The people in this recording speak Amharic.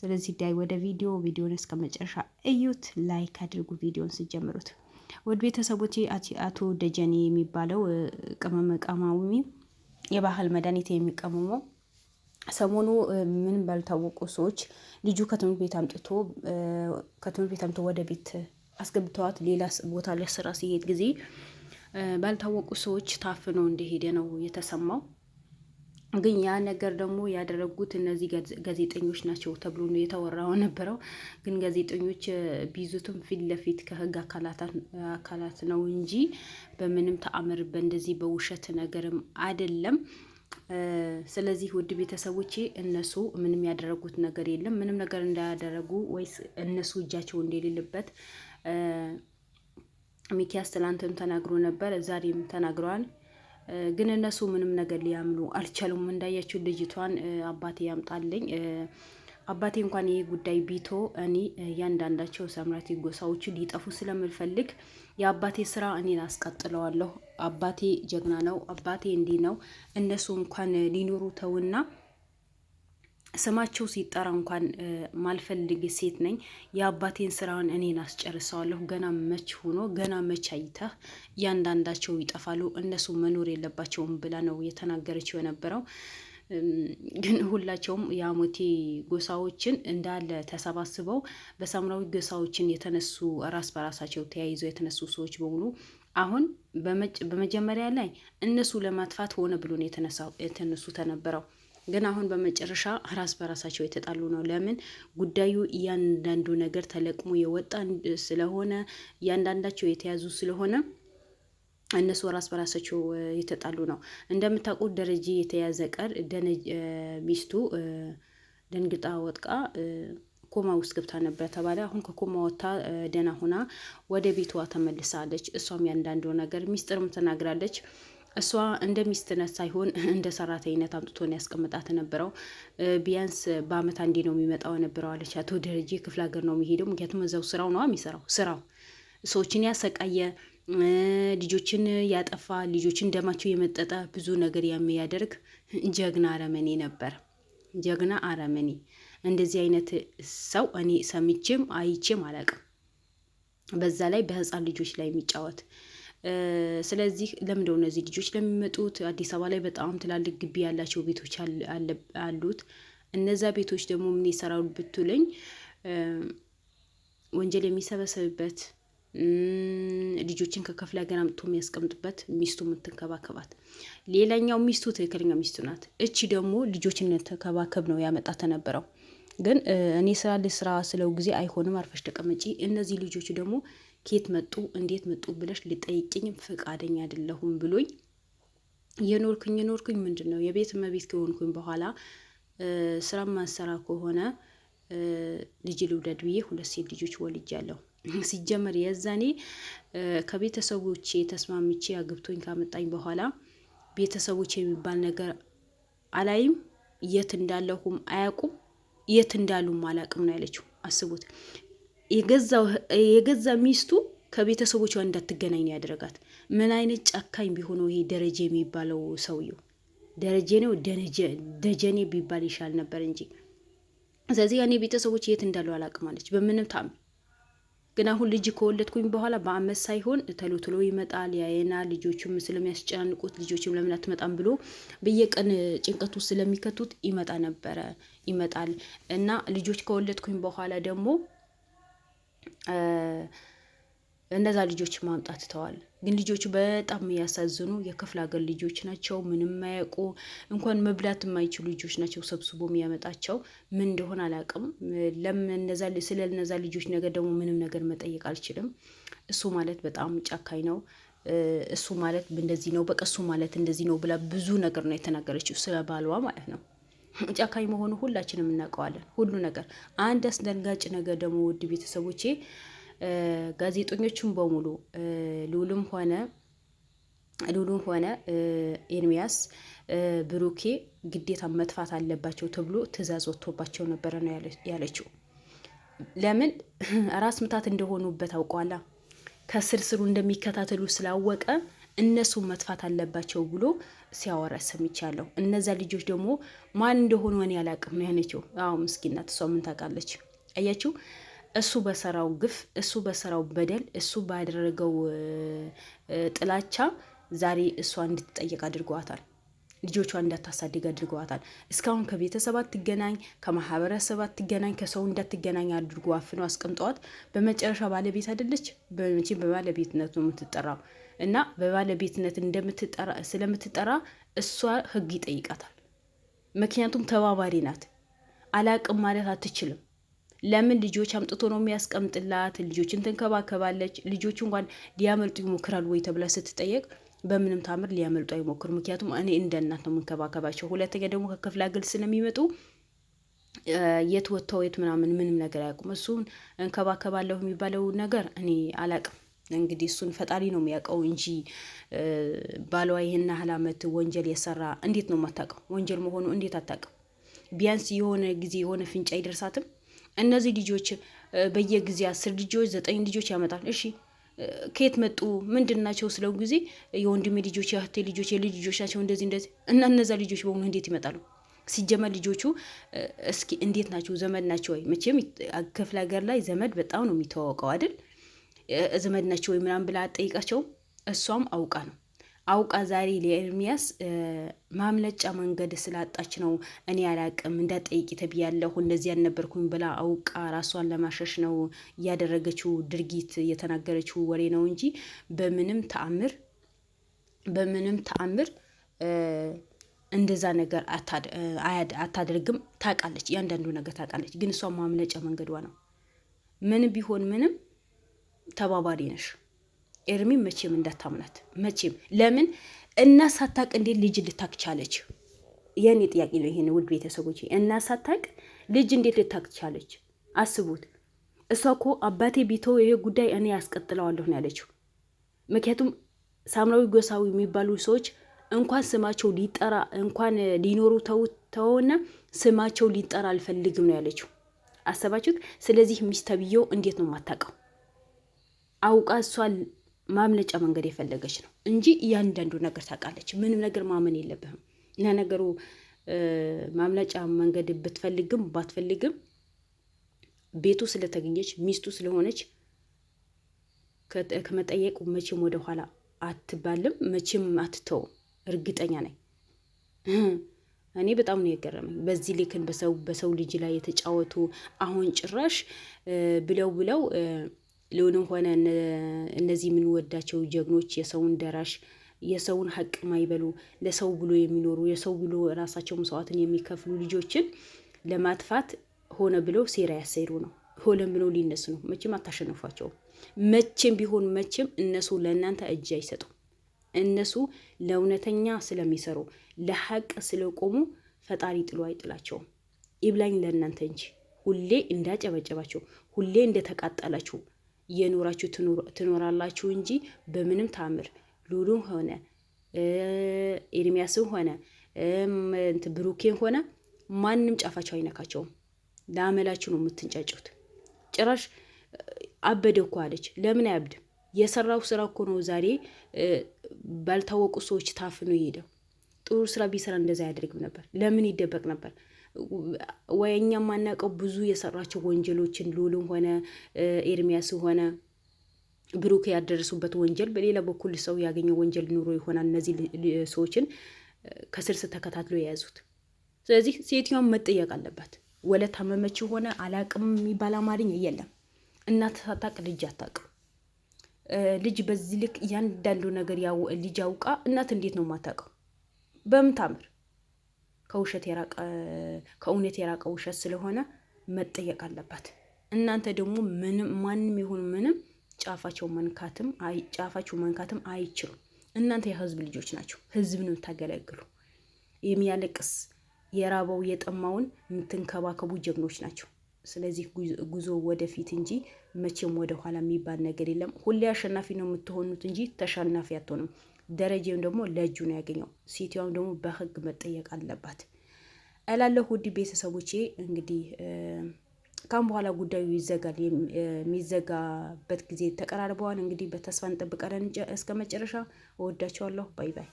ስለዚህ ዳይ ወደ ቪዲዮን እስከ መጨረሻ እዩት፣ ላይክ አድርጉ ቪዲዮን ሲጀምሩት። ውድ ቤተሰቦቼ አቶ ደጀኔ የሚባለው ቅመመ ቀማሚ የባህል መድኃኒት የሚቀመመው ሰሞኑ ምን ባልታወቁ ሰዎች ልጁ ከትምህርት ቤት አምጥቶ ወደ ቤት አስገብተዋት ሌላ ቦታ ላይ ስራ ሲሄድ ጊዜ ባልታወቁ ሰዎች ታፍኖ እንደሄደ ነው የተሰማው። ግን ያ ነገር ደግሞ ያደረጉት እነዚህ ጋዜጠኞች ናቸው ተብሎ ነው የተወራው ነበረው። ግን ጋዜጠኞች ቢይዙትም ፊት ለፊት ከህግ አካላት ነው እንጂ በምንም ተአምር በእንደዚህ በውሸት ነገርም አይደለም። ስለዚህ ውድ ቤተሰቦቼ እነሱ ምንም ያደረጉት ነገር የለም። ምንም ነገር እንዳያደረጉ ወይስ እነሱ እጃቸው እንደሌለበት ሚኪያስ ትላንትም ተናግሮ ነበር፣ ዛሬም ተናግረዋል። ግን እነሱ ምንም ነገር ሊያምኑ አልቻሉም። እንዳያችሁ ልጅቷን አባቴ ያምጣልኝ፣ አባቴ እንኳን ይሄ ጉዳይ ቢቶ እኔ እያንዳንዳቸው ሰምራቲ ጎሳዎቹ ሊጠፉ ስለምልፈልግ የአባቴ ስራ እኔን አስቀጥለዋለሁ። አባቴ ጀግና ነው፣ አባቴ እንዲህ ነው። እነሱ እንኳን ሊኖሩ ተውና ስማቸው ሲጠራ እንኳን ማልፈልግ ሴት ነኝ። የአባቴን ስራውን እኔን አስጨርሰዋለሁ። ገና መች ሆኖ ገና መች አይተህ እያንዳንዳቸው ይጠፋሉ፣ እነሱ መኖር የለባቸውም ብላ ነው የተናገረችው የነበረው። ግን ሁላቸውም የአሞቴ ጎሳዎችን እንዳለ ተሰባስበው በሳምራዊ ጎሳዎችን የተነሱ ራስ በራሳቸው ተያይዘው የተነሱ ሰዎች በሙሉ አሁን በመጀመሪያ ላይ እነሱ ለማጥፋት ሆነ ብሎ ነው የተነሱ ተነበረው። ግን አሁን በመጨረሻ ራስ በራሳቸው የተጣሉ ነው። ለምን ጉዳዩ እያንዳንዱ ነገር ተለቅሞ የወጣ ስለሆነ እያንዳንዳቸው የተያዙ ስለሆነ እነሱ ራስ በራሳቸው የተጣሉ ነው። እንደምታውቁት ደረጀ የተያዘ ቀር ሚስቱ ደንግጣ ወጥቃ ኮማ ውስጥ ገብታ ነበር ተባለ። አሁን ከኮማ ወጥታ ደህና ሆና ወደ ቤቷ ተመልሳለች። እሷም ያንዳንዱ ነገር ሚስጥርም ተናግራለች። እሷ እንደ ሚስትነት ሳይሆን እንደ ሰራተኝነት አምጥቶን ያስቀምጣት ነበረው። ቢያንስ በአመት አንዴ ነው የሚመጣው ነበረው አለች። አቶ ደረጀ ክፍለ ሀገር ነው የሚሄደው፣ ምክንያቱም እዛው ስራው ነው የሚሰራው። ስራው ሰዎችን ያሰቃየ፣ ልጆችን ያጠፋ፣ ልጆችን ደማቸው የመጠጠ ብዙ ነገር የሚያደርግ ጀግና አረመኔ ነበር። ጀግና አረመኔ። እንደዚህ አይነት ሰው እኔ ሰምቼም አይቼም አላውቅም። በዛ ላይ በህፃን ልጆች ላይ የሚጫወት። ስለዚህ ለምንድነው እነዚህ ልጆች ለሚመጡት? አዲስ አበባ ላይ በጣም ትላልቅ ግቢ ያላቸው ቤቶች አሉት። እነዛ ቤቶች ደግሞ ምን ይሰራሉ ብትሉኝ፣ ወንጀል የሚሰበሰብበት፣ ልጆችን ከክፍለ ሀገር አምጥቶ የሚያስቀምጥበት፣ ሚስቱ የምትንከባከባት። ሌላኛው ሚስቱ ትክክለኛ ሚስቱ ናት። እቺ ደግሞ ልጆችን ተከባከብ ነው ያመጣ ተነበረው። ግን እኔ ስራ ስለው ጊዜ አይሆንም፣ አርፈሽ ተቀመጪ። እነዚህ ልጆች ደግሞ ኬት መጡ እንዴት መጡ ብለሽ ሊጠይቅኝ ፈቃደኛ አይደለሁም ብሎኝ የኖርኩኝ ምንድን ነው የቤት እመቤት ከሆንኩኝ በኋላ ስራ ማሰራ ከሆነ ልጅ ልውለድ ብዬ 2 ሴት ልጆች ወልጃለሁ። ሲጀመር የዛኔ ከቤተሰቦቼ ተስማምቼ አግብቶኝ ካመጣኝ በኋላ ቤተሰቦቼ የሚባል ነገር አላይም፣ የት እንዳለሁም አያውቁም፣ የት እንዳሉም አላውቅም ነው ያለችው። አስቡት። የገዛ ሚስቱ ከቤተሰቦቿ እንዳትገናኝ ነው ያደረጋት። ምን አይነት ጨካኝ ቢሆነው ይሄ ደረጀ የሚባለው ሰውየው። ደረጀ ነው ደጀኔ ቢባል ይሻል ነበር እንጂ። ስለዚህ ያኔ ቤተሰቦች የት እንዳሉ አላውቅም አለች። በምንም ታም ግን አሁን ልጅ ከወለድኩኝ በኋላ በአመት ሳይሆን ተሎ ይመጣል፣ ያየናል። ልጆቹም ስለሚያስጨናንቁት ልጆቹም ለምን አትመጣም ብሎ በየቀን ጭንቀቱ ስለሚከቱት ይመጣል። እና ልጆች ከወለድኩኝ በኋላ ደግሞ እነዛ ልጆች ማምጣት ተዋል። ግን ልጆቹ በጣም የሚያሳዝኑ የክፍለ ሀገር ልጆች ናቸው። ምንም ማያውቁ እንኳን መብላት የማይችሉ ልጆች ናቸው ሰብስቦ የሚያመጣቸው። ምን እንደሆነ አላውቅም። ስለ እነዛ ልጆች ነገር ደግሞ ምንም ነገር መጠየቅ አልችልም። እሱ ማለት በጣም ጨካኝ ነው። እሱ ማለት እንደዚህ ነው፣ በቃ እሱ ማለት እንደዚህ ነው ብላ ብዙ ነገር ነው የተናገረችው ስለ ባልዋ ማለት ነው። ጨካኝ መሆኑ ሁላችንም እናውቀዋለን። ሁሉ ነገር። አንድ አስደንጋጭ ነገር ደግሞ ውድ ቤተሰቦቼ ጋዜጠኞቹም በሙሉ ሉሉም ሆነ ኤርሚያስ ብሩኬ ግዴታ መጥፋት አለባቸው ተብሎ ትዕዛዝ ወጥቶባቸው ነበረ ነው ያለችው። ለምን ራስ ምታት እንደሆኑበት አውቋላ። ከስርስሩ እንደሚከታተሉ ስላወቀ እነሱ መጥፋት አለባቸው ብሎ ሲያወራ ሰምቻለሁ። እነዛ ልጆች ደግሞ ማን እንደሆኑ እኔ አላቅም ነው ያለችው። አዎ ምስኪናት፣ እሷ ምን ታውቃለች? አያችሁ፣ እሱ በሰራው ግፍ፣ እሱ በሰራው በደል፣ እሱ ባደረገው ጥላቻ ዛሬ እሷ እንድትጠየቅ አድርጓታል። ልጆቿ እንዳታሳድግ አድርገዋታል። እስካሁን ከቤተሰብ አትገናኝ፣ ከማህበረሰብ አትገናኝ፣ ከሰው እንዳትገናኝ አድርጎ አፍኖ አስቀምጠዋት። በመጨረሻ ባለቤት አይደለች? በመቼም በባለቤትነት ነው የምትጠራው እና በባለቤትነት ስለምትጠራ እሷ ህግ ይጠይቃታል። ምክንያቱም ተባባሪ ናት። አላቅም ማለት አትችልም። ለምን ልጆች አምጥቶ ነው የሚያስቀምጥላት? ልጆችን ትንከባከባለች። ልጆቹ እንኳን ሊያመልጡ ይሞክራል ወይ ተብላ ስትጠየቅ በምንም ታምር ሊያመልጡ አይሞክሩ። ምክንያቱም እኔ እንደ እናት ነው የምንከባከባቸው። ሁለተኛ ደግሞ ከክፍለ ሀገር ስለሚመጡ የት ወጥተው የት ምንም ነገር አያውቁም። እሱን እንከባከባለሁ የሚባለው ነገር እኔ አላቅም። እንግዲህ እሱን ፈጣሪ ነው የሚያውቀው እንጂ ባሏ ይህን ያህል ዓመት ወንጀል የሰራ እንዴት ነው የማታውቀው? ወንጀል መሆኑ እንዴት አታውቅም? ቢያንስ የሆነ ጊዜ የሆነ ፍንጫ አይደርሳትም? እነዚህ ልጆች በየጊዜ 10 ልጆች 9 ልጆች ያመጣል። እሺ ከየት መጡ? ምንድን ናቸው? ስለው ጊዜ የወንድሜ ልጆች፣ የእህቴ ልጆች፣ የልጅ ልጆች ናቸው እንደዚህ እና እነዛ ልጆች በሙሉ እንዴት ይመጣሉ? ሲጀመር ልጆቹ እስኪ እንዴት ናቸው? ዘመድ ናቸው ወይ? መቼም ክፍለ ሀገር ላይ ዘመድ በጣም ነው የሚተዋወቀው አይደል? ዘመድ ናቸው ወይ ምናምን ብላ አትጠይቃቸውም? እሷም አውቃ ነው አውቃ ዛሬ ለኤርሚያስ ማምለጫ መንገድ ስላጣች ነው እኔ አላቅም እንዳጠይቂ ተብያለሁ እንደዚህ ያልነበርኩኝ ብላ አውቃ ራሷን ለማሸሽ ነው እያደረገችው ድርጊት የተናገረችው ወሬ ነው እንጂ በምንም ተአምር እንደዛ ነገር አታደርግም። ታውቃለች፣ እያንዳንዱ ነገር ታውቃለች። ግን እሷ ማምለጫ መንገዷ ነው። ምንም ቢሆን ምንም ተባባሪ ነሽ ኤርሚ። መቼም እንዳታምናት መቼም። ለምን እና ሳታቅ እንዴት ልጅ ልታክ ቻለች? የኔ ጥያቄ ነው ይሄን። ውድ ቤተሰቦች እና ሳታቅ ልጅ እንዴት ልታክ ቻለች? አስቡት። እሷ እኮ አባቴ ቢተው ይሄ ጉዳይ እኔ ያስቀጥለዋለሁ ነው ያለችው። ምክንያቱም ሳምራዊ ጎሳዊ የሚባሉ ሰዎች እንኳን ስማቸው ሊጠራ እንኳን ሊኖሩ ተውና ስማቸው ሊጠራ አልፈልግም ነው ያለችው። አሰባችሁት? ስለዚህ ሚስት ተብዬው እንዴት ነው የማታውቀው? አውቃ እሷ ማምለጫ መንገድ የፈለገች ነው እንጂ እያንዳንዱ ነገር ታውቃለች። ምንም ነገር ማመን የለብህም። እና ነገሩ ማምለጫ መንገድ ብትፈልግም ባትፈልግም ቤቱ ስለተገኘች ሚስቱ ስለሆነች ከመጠየቁ መቼም ወደ ኋላ አትባልም፣ መቼም አትተውም። እርግጠኛ ነኝ። እኔ በጣም ነው የገረመኝ። በዚህ ልክን በሰው ልጅ ላይ የተጫወቱ አሁን ጭራሽ ብለው ልሆንም ሆነ እነዚህ የምንወዳቸው ጀግኖች የሰውን ደራሽ የሰውን ሀቅ ማይበሉ ለሰው ብሎ የሚኖሩ የሰው ብሎ ራሳቸው መስዋዕትን የሚከፍሉ ልጆችን ለማጥፋት ሆነ ብለው ሴራ ያሰሩ ነው። ሆለም ብለው ሊነሱ ነው። መቼም አታሸንፏቸውም። መቼም ቢሆን መቼም እነሱ ለእናንተ እጅ አይሰጡም። እነሱ ለእውነተኛ ስለሚሰሩ ለሀቅ ስለቆሙ ፈጣሪ ጥሎ አይጥላቸውም። ይብላኝ ለእናንተ እንጂ ሁሌ እንዳጨበጨባቸው ሁሌ እንደተቃጠላችሁ የኖራችሁ ትኖራላችሁ እንጂ በምንም ታምር ሉሉም ሆነ ኤርሚያስም ሆነ ብሩኬን ሆነ ማንም ጫፋቸው አይነካቸውም። ለአመላችሁ ነው የምትንጫጩት። ጭራሽ አበደ እኮ አለች። ለምን አያብድም? የሰራው ስራ እኮ ነው ዛሬ ባልታወቁ ሰዎች ታፍኖ የሄደው። ጥሩ ስራ ቢሰራ እንደዛ ያደርግም ነበር። ለምን ይደበቅ ነበር? ወይ እኛ ማናውቀው ብዙ የሰራቸው ወንጀሎችን ሉሉም ሆነ ኤርሚያስ ሆነ ብሩክ ያደረሱበት ወንጀል በሌላ በኩል ሰው ያገኘው ወንጀል ኑሮ ይሆናል። እነዚህ ሰዎችን ከስር ተከታትሎ የያዙት። ስለዚህ ሴትዮዋን መጠየቅ አለባት። ወለ ታመመችው ሆነ አላቅም የሚባል አማርኛ የለም። እናት ሳታቅ ልጅ አታቅም። ልጅ በዚህ ልክ እያንዳንዱ ነገር ልጅ አውቃ እናት እንዴት ነው የማታውቀው? በምን ታምር? ከእውነት የራቀ ውሸት ስለሆነ መጠየቅ አለባት። እናንተ ደግሞ ምንም ማንም ይሁን ምንም ጫፋቸው መንካትም አይችሉም። እናንተ የህዝብ ልጆች ናቸው። ህዝብ ነው የምታገለግሉ። የሚያለቅስ የራበው የጠማውን የምትንከባከቡ ጀግኖች ናቸው። ስለዚህ ጉዞ ወደፊት እንጂ መቼም ወደ ኋላ የሚባል ነገር የለም። ሁሌ አሸናፊ ነው የምትሆኑት እንጂ ተሸናፊ አትሆንም። ደረጃውን ደግሞ ለእጁ ነው ያገኘው። ሴትዮዋም ደግሞ በህግ መጠየቅ አለባት እላለሁ። ውድ ቤተሰቦቼ እንግዲህ ካሁን በኋላ ጉዳዩ ይዘጋል። የሚዘጋበት ጊዜ ተቀራርበዋል። እንግዲህ በተስፋ እንጠብቃለን እስከ መጨረሻ። እወዳቸዋለሁ። ባይ ባይ።